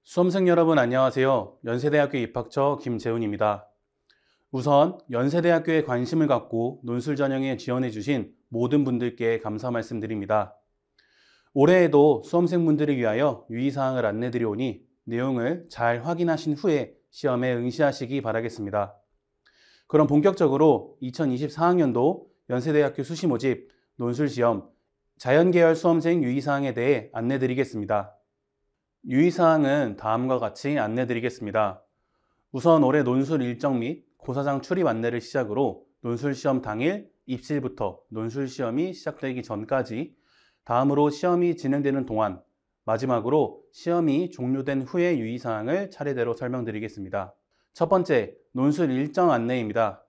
수험생 여러분 안녕하세요. 연세대학교 입학처 김재훈입니다. 우선 연세대학교에 관심을 갖고 논술 전형에 지원해 주신 모든 분들께 감사 말씀드립니다. 올해에도 수험생분들을 위하여 유의사항을 안내드려오니 내용을 잘 확인하신 후에 시험에 응시하시기 바라겠습니다. 그럼 본격적으로 2024학년도 연세대학교 수시 모집 논술시험 자연계열 수험생 유의사항에 대해 안내드리겠습니다. 유의사항은 다음과 같이 안내드리겠습니다. 우선 올해 논술 일정 및 고사장 출입 안내를 시작으로 논술시험 당일 입실부터 논술시험이 시작되기 전까지, 다음으로 시험이 진행되는 동안, 마지막으로 시험이 종료된 후의 유의사항을 차례대로 설명드리겠습니다. 첫 번째, 논술 일정 안내입니다.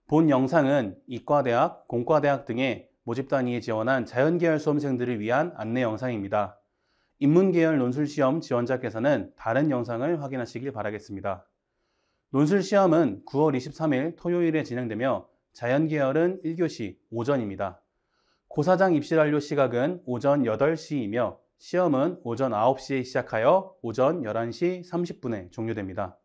본 영상은 이과대학, 공과대학 등의 모집단위에 지원한 자연계열 수험생들을 위한 안내 영상입니다. 인문계열 논술시험 지원자께서는 다른 영상을 확인하시길 바라겠습니다. 논술시험은 9월 23일 토요일에 진행되며 자연계열은 1교시 오전입니다. 고사장 입실완료 시각은 오전 8시이며 시험은 오전 9시에 시작하여 오전 11시 30분에 종료됩니다.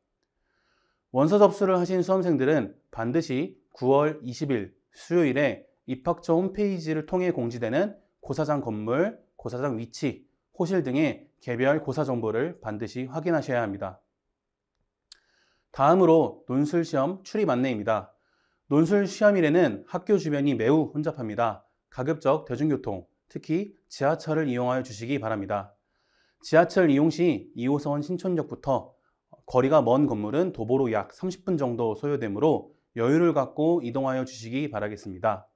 원서 접수를 하신 수험생들은 반드시 9월 20일 수요일에 입학처 홈페이지를 통해 공지되는 고사장 건물, 고사장 위치, 호실 등의 개별 고사 정보를 반드시 확인하셔야 합니다. 다음으로 논술시험 출입 안내입니다. 논술시험일에는 학교 주변이 매우 혼잡합니다. 가급적 대중교통, 특히 지하철을 이용하여 주시기 바랍니다. 지하철 이용 시 2호선 신촌역부터 거리가 먼 건물은 도보로 약 30분 정도 소요되므로 여유를 갖고 이동하여 주시기 바라겠습니다.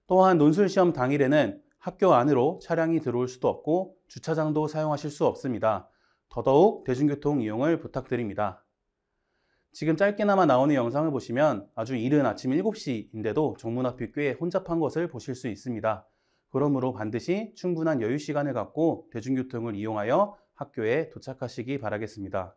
또한 논술시험 당일에는 학교 안으로 차량이 들어올 수도 없고 주차장도 사용하실 수 없습니다. 더더욱 대중교통 이용을 부탁드립니다. 지금 짧게나마 나오는 영상을 보시면 아주 이른 아침 7시인데도 정문 앞이 꽤 혼잡한 것을 보실 수 있습니다. 그러므로 반드시 충분한 여유 시간을 갖고 대중교통을 이용하여 학교에 도착하시기 바라겠습니다.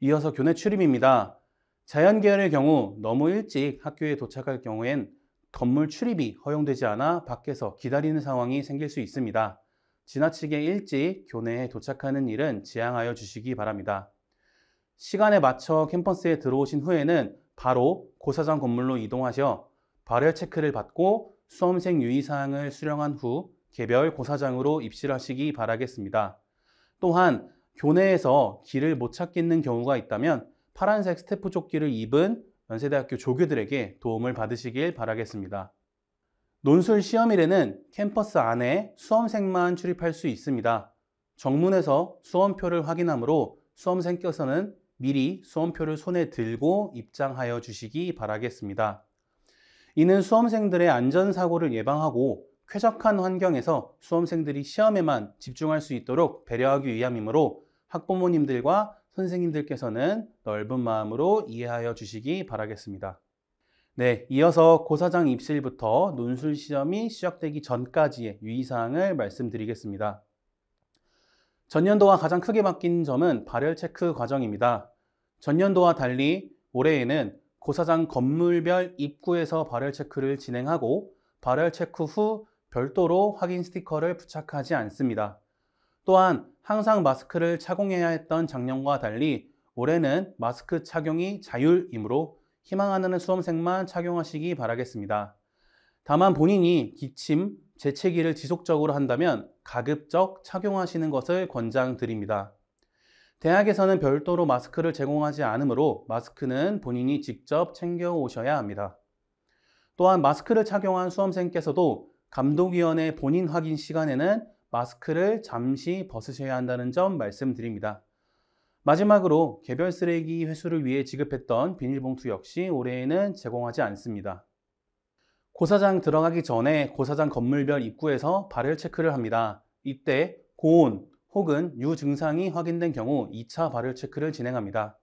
이어서 교내 출입입니다. 자연계열의 경우 너무 일찍 학교에 도착할 경우엔 건물 출입이 허용되지 않아 밖에서 기다리는 상황이 생길 수 있습니다. 지나치게 일찍 교내에 도착하는 일은 지양하여 주시기 바랍니다. 시간에 맞춰 캠퍼스에 들어오신 후에는 바로 고사장 건물로 이동하셔 발열 체크를 받고 수험생 유의사항을 수령한 후 개별 고사장으로 입실하시기 바라겠습니다. 또한 교내에서 길을 못 찾겠는 경우가 있다면 파란색 스태프 조끼를 입은 연세대학교 조교들에게 도움을 받으시길 바라겠습니다. 논술 시험일에는 캠퍼스 안에 수험생만 출입할 수 있습니다. 정문에서 수험표를 확인하므로 수험생께서는 미리 수험표를 손에 들고 입장하여 주시기 바라겠습니다. 이는 수험생들의 안전사고를 예방하고 쾌적한 환경에서 수험생들이 시험에만 집중할 수 있도록 배려하기 위함이므로 학부모님들과 선생님들께서는 넓은 마음으로 이해하여 주시기 바라겠습니다. 네, 이어서 고사장 입실부터 논술 시험이 시작되기 전까지의 유의사항을 말씀드리겠습니다. 전년도와 가장 크게 바뀐 점은 발열 체크 과정입니다. 전년도와 달리 올해에는 고사장 건물별 입구에서 발열 체크를 진행하고 발열 체크 후 별도로 확인 스티커를 부착하지 않습니다. 또한 항상 마스크를 착용해야 했던 작년과 달리 올해는 마스크 착용이 자율이므로 희망하는 수험생만 착용하시기 바라겠습니다. 다만 본인이 기침, 재채기를 지속적으로 한다면 가급적 착용하시는 것을 권장드립니다. 대학에서는 별도로 마스크를 제공하지 않으므로 마스크는 본인이 직접 챙겨 오셔야 합니다. 또한 마스크를 착용한 수험생께서도 감독위원회 본인 확인 시간에는 마스크를 잠시 벗으셔야 한다는 점 말씀드립니다. 마지막으로 개별 쓰레기 회수를 위해 지급했던 비닐봉투 역시 올해에는 제공하지 않습니다. 고사장 들어가기 전에 고사장 건물별 입구에서 발열 체크를 합니다. 이때 고온 혹은 유증상이 확인된 경우 2차 발열 체크를 진행합니다.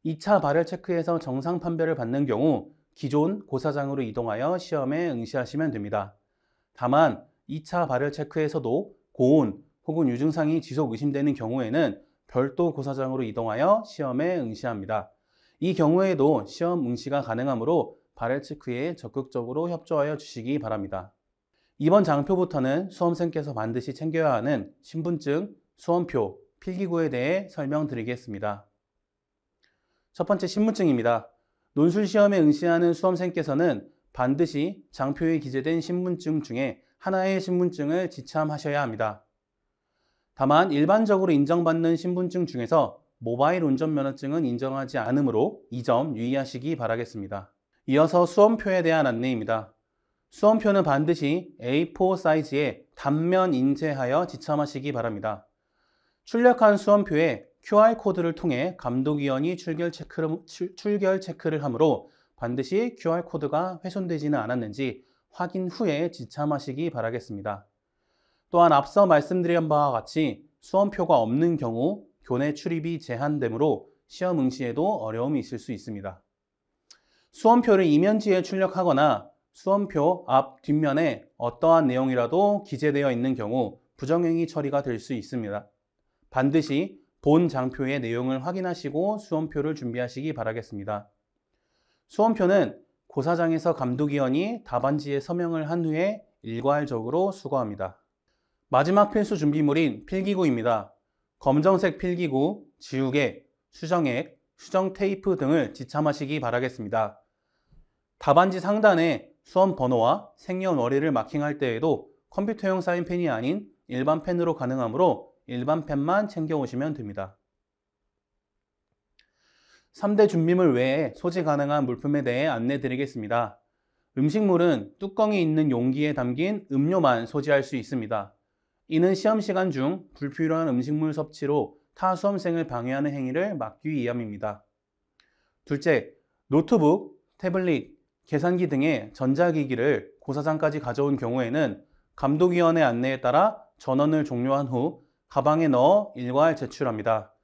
2차 발열 체크에서 정상 판별을 받는 경우 기존 고사장으로 이동하여 시험에 응시하시면 됩니다. 다만 2차 발열 체크에서도 고온 혹은 유증상이 지속 의심되는 경우에는 별도 고사장으로 이동하여 시험에 응시합니다. 이 경우에도 시험 응시가 가능하므로 발열 체크에 적극적으로 협조하여 주시기 바랍니다. 이번 장표부터는 수험생께서 반드시 챙겨야 하는 신분증, 수험표, 필기구에 대해 설명드리겠습니다. 첫 번째 신분증입니다. 논술시험에 응시하는 수험생께서는 반드시 장표에 기재된 신분증 중에 하나의 신분증을 지참하셔야 합니다. 다만 일반적으로 인정받는 신분증 중에서 모바일 운전면허증은 인정하지 않으므로 이 점 유의하시기 바라겠습니다. 이어서 수험표에 대한 안내입니다. 수험표는 반드시 A4 사이즈에 단면 인쇄하여 지참하시기 바랍니다. 출력한 수험표에 QR코드를 통해 감독위원이 출결 체크를 하므로 반드시 QR코드가 훼손되지는 않았는지 확인 후에 지참하시기 바라겠습니다. 또한 앞서 말씀드린 바와 같이 수험표가 없는 경우 교내 출입이 제한되므로 시험 응시에도 어려움이 있을 수 있습니다. 수험표를 이면지에 출력하거나 수험표 앞, 뒷면에 어떠한 내용이라도 기재되어 있는 경우 부정행위 처리가 될 수 있습니다. 반드시 본 장표의 내용을 확인하시고 수험표를 준비하시기 바라겠습니다. 수험표는 고사장에서 감독위원이 답안지에 서명을 한 후에 일괄적으로 수거합니다. 마지막 필수 준비물인 필기구입니다. 검정색 필기구, 지우개, 수정액, 수정 테이프 등을 지참하시기 바라겠습니다. 답안지 상단에 수험 번호와 생년월일을 마킹할 때에도 컴퓨터용 사인펜이 아닌 일반 펜으로 가능하므로 일반 펜만 챙겨오시면 됩니다. 3대 준비물 외에 소지 가능한 물품에 대해 안내드리겠습니다. 음식물은 뚜껑이 있는 용기에 담긴 음료만 소지할 수 있습니다. 이는 시험 시간 중 불필요한 음식물 섭취로 타 수험생을 방해하는 행위를 막기 위함입니다. 둘째, 노트북, 태블릿, 계산기 등의 전자기기를 고사장까지 가져온 경우에는 감독위원의 안내에 따라 전원을 종료한 후 가방에 넣어 일괄 제출합니다.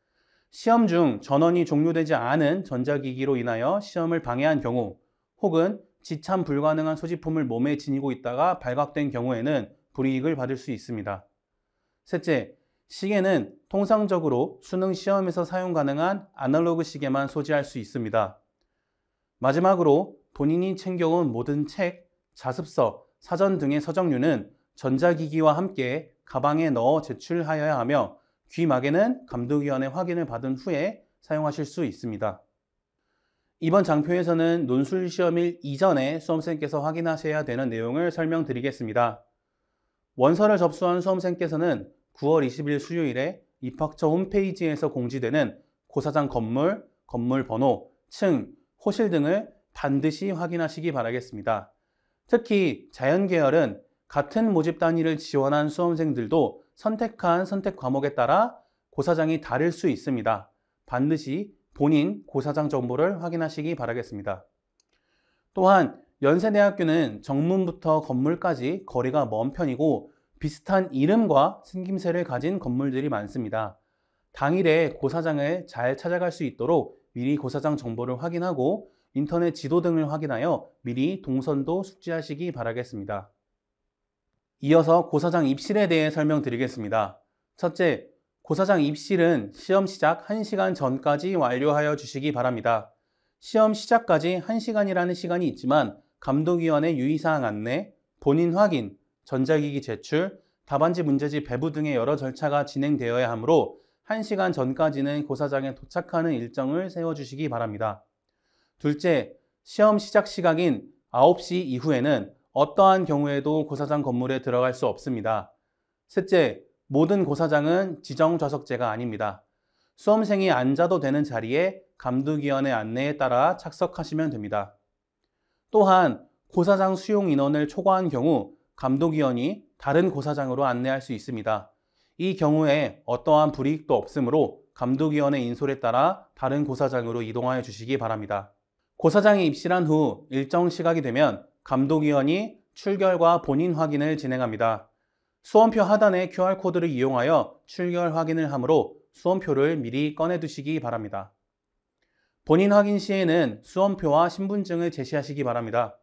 시험 중 전원이 종료되지 않은 전자기기로 인하여 시험을 방해한 경우 혹은 지참 불가능한 소지품을 몸에 지니고 있다가 발각된 경우에는 불이익을 받을 수 있습니다. 셋째, 시계는 통상적으로 수능 시험에서 사용 가능한 아날로그 시계만 소지할 수 있습니다. 마지막으로 본인이 챙겨온 모든 책, 자습서, 사전 등의 서적류는 전자기기와 함께 가방에 넣어 제출하여야 하며 귀마개는 감독위원의 확인을 받은 후에 사용하실 수 있습니다. 이번 장표에서는 논술시험일 이전에 수험생께서 확인하셔야 되는 내용을 설명드리겠습니다. 원서를 접수한 수험생께서는 9월 20일 수요일에 입학처 홈페이지에서 공지되는 고사장 건물, 건물 번호, 층, 호실 등을 반드시 확인하시기 바라겠습니다. 특히 자연계열은 같은 모집 단위를 지원한 수험생들도 선택한 선택 과목에 따라 고사장이 다를 수 있습니다. 반드시 본인 고사장 정보를 확인하시기 바라겠습니다. 또한 연세대학교는 정문부터 건물까지 거리가 먼 편이고 비슷한 이름과 생김새를 가진 건물들이 많습니다. 당일에 고사장을 잘 찾아갈 수 있도록 미리 고사장 정보를 확인하고 인터넷 지도 등을 확인하여 미리 동선도 숙지하시기 바라겠습니다. 이어서 고사장 입실에 대해 설명드리겠습니다. 첫째, 고사장 입실은 시험 시작 1시간 전까지 완료하여 주시기 바랍니다. 시험 시작까지 1시간이라는 시간이 있지만 감독위원의 유의사항 안내, 본인 확인, 전자기기 제출, 답안지 문제지 배부 등의 여러 절차가 진행되어야 하므로 1시간 전까지는 고사장에 도착하는 일정을 세워주시기 바랍니다. 둘째, 시험 시작 시각인 9시 이후에는 어떠한 경우에도 고사장 건물에 들어갈 수 없습니다. 셋째, 모든 고사장은 지정 좌석제가 아닙니다. 수험생이 앉아도 되는 자리에 감독위원의 안내에 따라 착석하시면 됩니다. 또한 고사장 수용 인원을 초과한 경우 감독위원이 다른 고사장으로 안내할 수 있습니다. 이 경우에 어떠한 불이익도 없으므로 감독위원의 인솔에 따라 다른 고사장으로 이동하여 주시기 바랍니다. 고사장에 입실한 후 일정 시각이 되면 감독위원이 출결과 본인 확인을 진행합니다. 수험표 하단의 QR코드를 이용하여 출결 확인을 하므로 수험표를 미리 꺼내두시기 바랍니다. 본인 확인 시에는 수험표와 신분증을 제시하시기 바랍니다.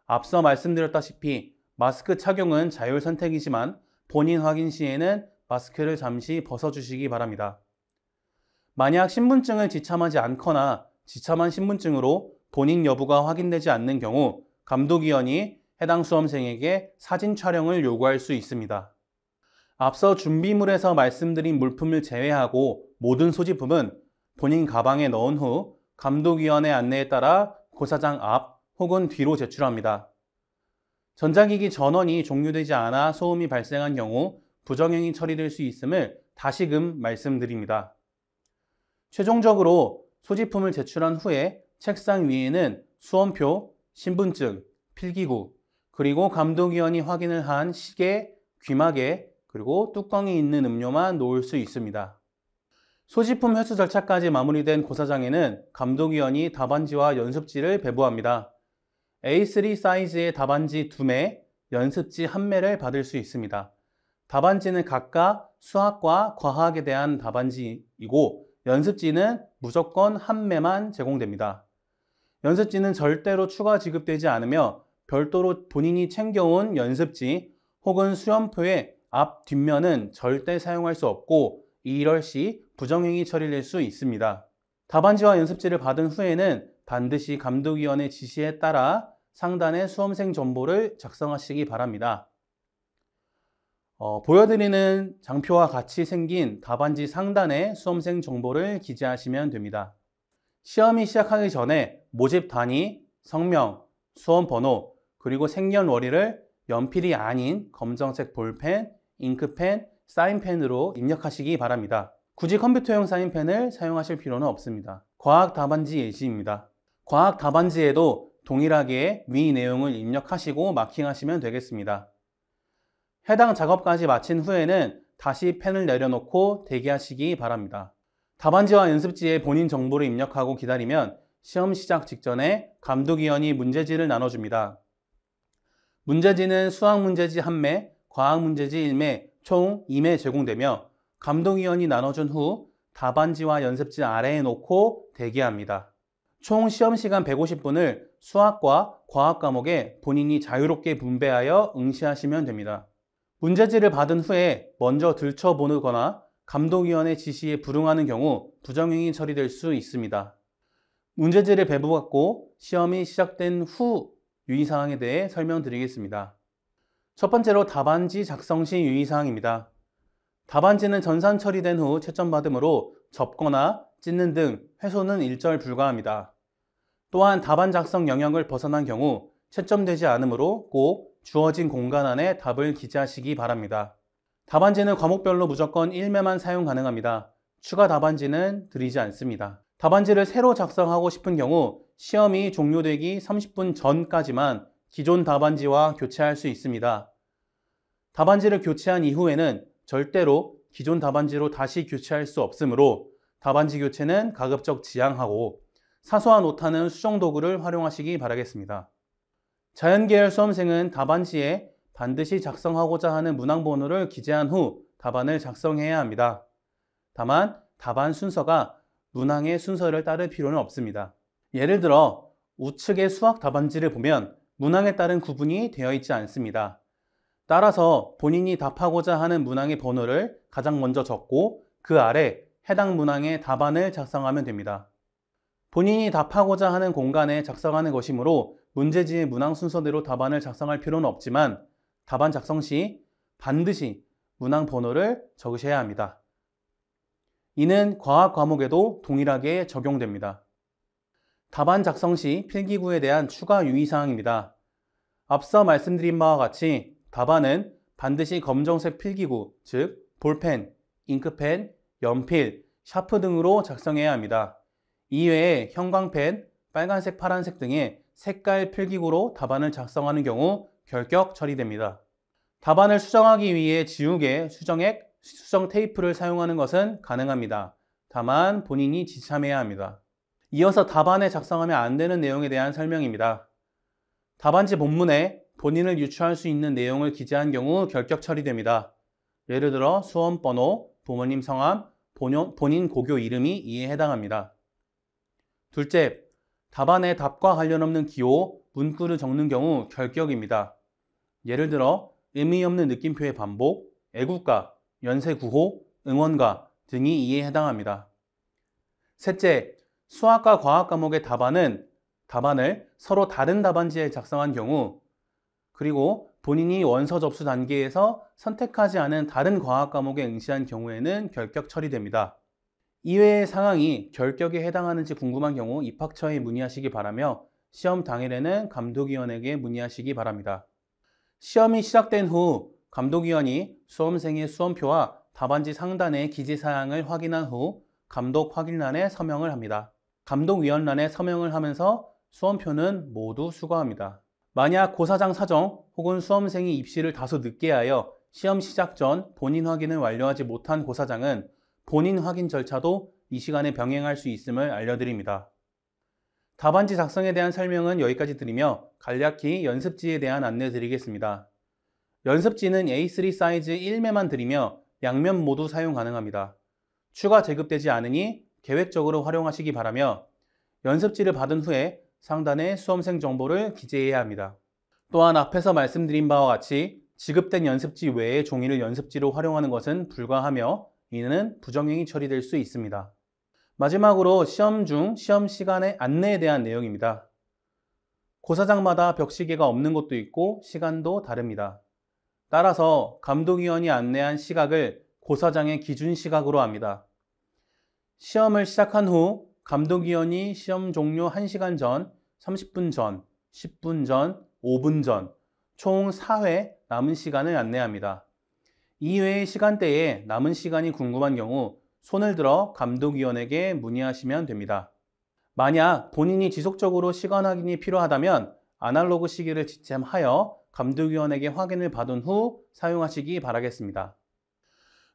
앞서 말씀드렸다시피 마스크 착용은 자율 선택이지만 본인 확인 시에는 마스크를 잠시 벗어주시기 바랍니다. 만약 신분증을 지참하지 않거나 지참한 신분증으로 본인 여부가 확인되지 않는 경우 감독위원이 해당 수험생에게 사진 촬영을 요구할 수 있습니다. 앞서 준비물에서 말씀드린 물품을 제외하고 모든 소지품은 본인 가방에 넣은 후 감독위원의 안내에 따라 고사장 앞 혹은 뒤로 제출합니다. 전자기기 전원이 종료되지 않아 소음이 발생한 경우 부정행위 처리될 수 있음을 다시금 말씀드립니다. 최종적으로 소지품을 제출한 후에 책상 위에는 수험표, 신분증, 필기구, 그리고 감독위원이 확인을 한 시계, 귀마개, 그리고 뚜껑이 있는 음료만 놓을 수 있습니다. 소지품 회수 절차까지 마무리된 고사장에는 감독위원이 답안지와 연습지를 배부합니다. A3 사이즈의 답안지 2매, 연습지 1매를 받을 수 있습니다. 답안지는 각각 수학과 과학에 대한 답안지이고 연습지는 무조건 1매만 제공됩니다. 연습지는 절대로 추가 지급되지 않으며 별도로 본인이 챙겨온 연습지 혹은 수험표의 앞, 뒷면은 절대 사용할 수 없고 이럴 시 부정행위 처리될 수 있습니다. 답안지와 연습지를 받은 후에는 반드시 감독위원의 지시에 따라 상단에 수험생 정보를 작성하시기 바랍니다. 보여드리는 장표와 같이 생긴 답안지 상단에 수험생 정보를 기재하시면 됩니다. 시험이 시작하기 전에 모집 단위, 성명, 수험 번호, 그리고 생년월일을 연필이 아닌 검정색 볼펜, 잉크펜, 사인펜으로 입력하시기 바랍니다. 굳이 컴퓨터용 사인펜을 사용하실 필요는 없습니다. 과학 답안지 예시입니다. 과학 답안지에도 동일하게 위 내용을 입력하시고 마킹하시면 되겠습니다. 해당 작업까지 마친 후에는 다시 펜을 내려놓고 대기하시기 바랍니다. 답안지와 연습지에 본인 정보를 입력하고 기다리면 시험 시작 직전에 감독위원이 문제지를 나눠줍니다. 문제지는 수학 문제지 1매, 과학 문제지 1매, 총 2매 제공되며 감독위원이 나눠준 후 답안지와 연습지 아래에 놓고 대기합니다. 총 시험 시간 150분을 수학과 과학 과목에 본인이 자유롭게 분배하여 응시하시면 됩니다. 문제지를 받은 후에 먼저 들춰보거나 감독위원의 지시에 불응하는 경우 부정행위 처리될 수 있습니다. 문제지를 배부받고 시험이 시작된 후 유의사항에 대해 설명드리겠습니다. 첫 번째로 답안지 작성 시 유의사항입니다. 답안지는 전산 처리된 후 채점받음으로 접거나 찢는 등 훼손은 일절 불가합니다. 또한 답안 작성 영역을 벗어난 경우 채점되지 않으므로 꼭 주어진 공간 안에 답을 기재하시기 바랍니다. 답안지는 과목별로 무조건 1매만 사용 가능합니다. 추가 답안지는 드리지 않습니다. 답안지를 새로 작성하고 싶은 경우 시험이 종료되기 30분 전까지만 기존 답안지와 교체할 수 있습니다. 답안지를 교체한 이후에는 절대로 기존 답안지로 다시 교체할 수 없으므로 답안지 교체는 가급적 지양하고 사소한 오타는 수정 도구를 활용하시기 바라겠습니다. 자연계열 수험생은 답안지에 반드시 작성하고자 하는 문항 번호를 기재한 후 답안을 작성해야 합니다. 다만 답안 순서가 문항의 순서를 따를 필요는 없습니다. 예를 들어 우측의 수학 답안지를 보면 문항에 따른 구분이 되어 있지 않습니다. 따라서 본인이 답하고자 하는 문항의 번호를 가장 먼저 적고 그 아래 해당 문항의 답안을 작성하면 됩니다. 본인이 답하고자 하는 공간에 작성하는 것이므로 문제지의 문항 순서대로 답안을 작성할 필요는 없지만 답안 작성 시 반드시 문항 번호를 적으셔야 합니다. 이는 과학 과목에도 동일하게 적용됩니다. 답안 작성 시 필기구에 대한 추가 유의사항입니다. 앞서 말씀드린 바와 같이 답안은 반드시 검정색 필기구, 즉 볼펜, 잉크펜, 연필, 샤프 등으로 작성해야 합니다. 이외에 형광펜, 빨간색, 파란색 등의 색깔 필기구로 답안을 작성하는 경우 결격 처리됩니다. 답안을 수정하기 위해 지우개, 수정액, 수정 테이프를 사용하는 것은 가능합니다. 다만 본인이 지참해야 합니다. 이어서 답안에 작성하면 안 되는 내용에 대한 설명입니다. 답안지 본문에 본인을 유추할 수 있는 내용을 기재한 경우 결격 처리됩니다. 예를 들어 수험 번호, 부모님 성함, 본인 고교 이름이 이에 해당합니다. 둘째, 답안에 답과 관련 없는 기호, 문구를 적는 경우 결격입니다. 예를 들어 의미 없는 느낌표의 반복, 애국가, 연세구호, 응원가 등이 이에 해당합니다. 셋째, 수학과 과학 과목의 답안을 서로 다른 답안지에 작성한 경우 그리고 본인이 원서 접수 단계에서 선택하지 않은 다른 과학 과목에 응시한 경우에는 결격 처리됩니다. 이외의 상황이 결격에 해당하는지 궁금한 경우 입학처에 문의하시기 바라며 시험 당일에는 감독위원에게 문의하시기 바랍니다. 시험이 시작된 후 감독위원이 수험생의 수험표와 답안지 상단의 기재사항을 확인한 후 감독 확인란에 서명을 합니다. 감독위원란에 서명을 하면서 수험표는 모두 수거합니다. 만약 고사장 사정 혹은 수험생이 입시를 다소 늦게 하여 시험 시작 전 본인 확인을 완료하지 못한 고사장은 본인 확인 절차도 이 시간에 병행할 수 있음을 알려드립니다. 답안지 작성에 대한 설명은 여기까지 드리며 간략히 연습지에 대한 안내 드리겠습니다. 연습지는 A3 사이즈 1매만 드리며 양면 모두 사용 가능합니다. 추가 제급되지 않으니 계획적으로 활용하시기 바라며 연습지를 받은 후에 상단에 수험생 정보를 기재해야 합니다. 또한 앞에서 말씀드린 바와 같이 지급된 연습지 외의 종이를 연습지로 활용하는 것은 불가하며 이는 부정행위 처리될 수 있습니다. 마지막으로 시험 중 시험 시간의 안내에 대한 내용입니다. 고사장마다 벽시계가 없는 곳도 있고 시간도 다릅니다. 따라서 감독위원이 안내한 시각을 고사장의 기준 시각으로 합니다. 시험을 시작한 후 감독위원이 시험 종료 1시간 전, 30분 전, 10분 전, 5분 전, 총 4회 남은 시간을 안내합니다. 이외의 시간대에 남은 시간이 궁금한 경우 손을 들어 감독위원에게 문의하시면 됩니다. 만약 본인이 지속적으로 시간 확인이 필요하다면 아날로그 시계를 지참하여 감독위원에게 확인을 받은 후 사용하시기 바라겠습니다.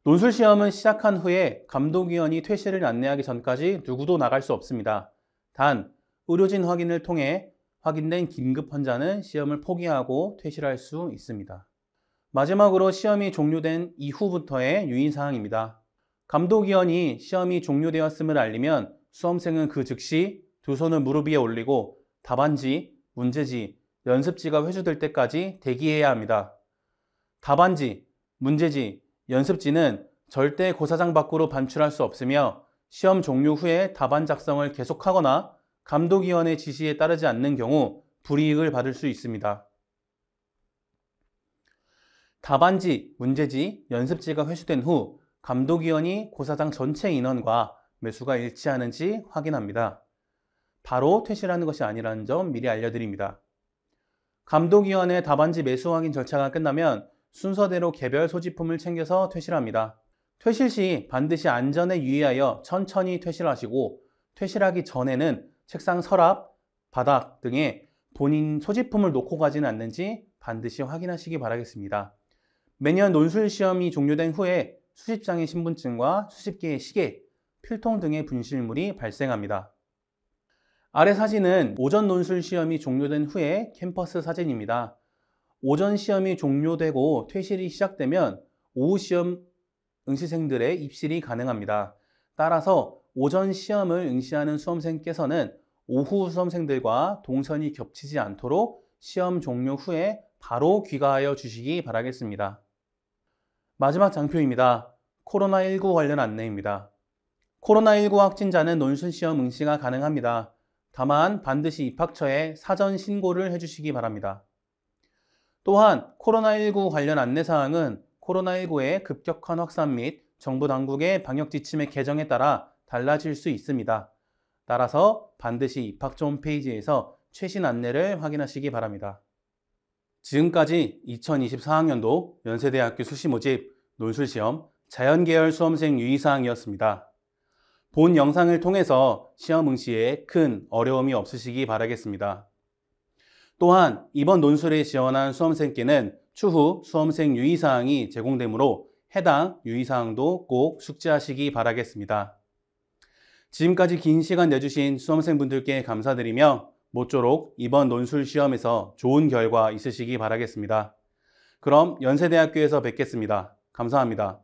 논술시험은 시작한 후에 감독위원이 퇴실을 안내하기 전까지 누구도 나갈 수 없습니다. 단, 의료진 확인을 통해 확인된 긴급 환자는 시험을 포기하고 퇴실할 수 있습니다. 마지막으로 시험이 종료된 이후부터의 유의사항입니다. 감독위원이 시험이 종료되었음을 알리면 수험생은 그 즉시 두 손을 무릎 위에 올리고 답안지, 문제지, 연습지가 회수될 때까지 대기해야 합니다. 답안지, 문제지, 연습지는 절대 고사장 밖으로 반출할 수 없으며 시험 종료 후에 답안 작성을 계속하거나 감독위원의 지시에 따르지 않는 경우 불이익을 받을 수 있습니다. 답안지, 문제지, 연습지가 회수된 후 감독위원이 고사장 전체 인원과 매수가 일치하는지 확인합니다. 바로 퇴실하는 것이 아니라는 점 미리 알려드립니다. 감독위원의 답안지 매수 확인 절차가 끝나면 순서대로 개별 소지품을 챙겨서 퇴실합니다. 퇴실 시 반드시 안전에 유의하여 천천히 퇴실하시고 퇴실하기 전에는 책상 서랍, 바닥 등에 본인 소지품을 놓고 가지는 않는지 반드시 확인하시기 바라겠습니다. 매년 논술 시험이 종료된 후에 수십 장의 신분증과 수십 개의 시계, 필통 등의 분실물이 발생합니다. 아래 사진은 오전 논술 시험이 종료된 후에 캠퍼스 사진입니다. 오전 시험이 종료되고 퇴실이 시작되면 오후 시험 응시생들의 입실이 가능합니다. 따라서 오전 시험을 응시하는 수험생께서는 오후 수험생들과 동선이 겹치지 않도록 시험 종료 후에 바로 귀가하여 주시기 바라겠습니다. 마지막 장표입니다. 코로나19 관련 안내입니다. 코로나19 확진자는 논술시험 응시가 가능합니다. 다만 반드시 입학처에 사전 신고를 해주시기 바랍니다. 또한 코로나19 관련 안내사항은 코로나19의 급격한 확산 및 정부 당국의 방역 지침의 개정에 따라 달라질 수 있습니다. 따라서 반드시 입학처 홈페이지에서 최신 안내를 확인하시기 바랍니다. 지금까지 2024학년도 연세대학교 수시 모집 논술시험 자연계열 수험생 유의사항이었습니다. 본 영상을 통해서 시험 응시에 큰 어려움이 없으시기 바라겠습니다. 또한 이번 논술에 지원한 수험생께는 추후 수험생 유의사항이 제공되므로 해당 유의사항도 꼭 숙지하시기 바라겠습니다. 지금까지 긴 시간 내주신 수험생분들께 감사드리며 모쪼록 이번 논술 시험에서 좋은 결과 있으시기 바라겠습니다. 그럼 연세대학교에서 뵙겠습니다. 감사합니다.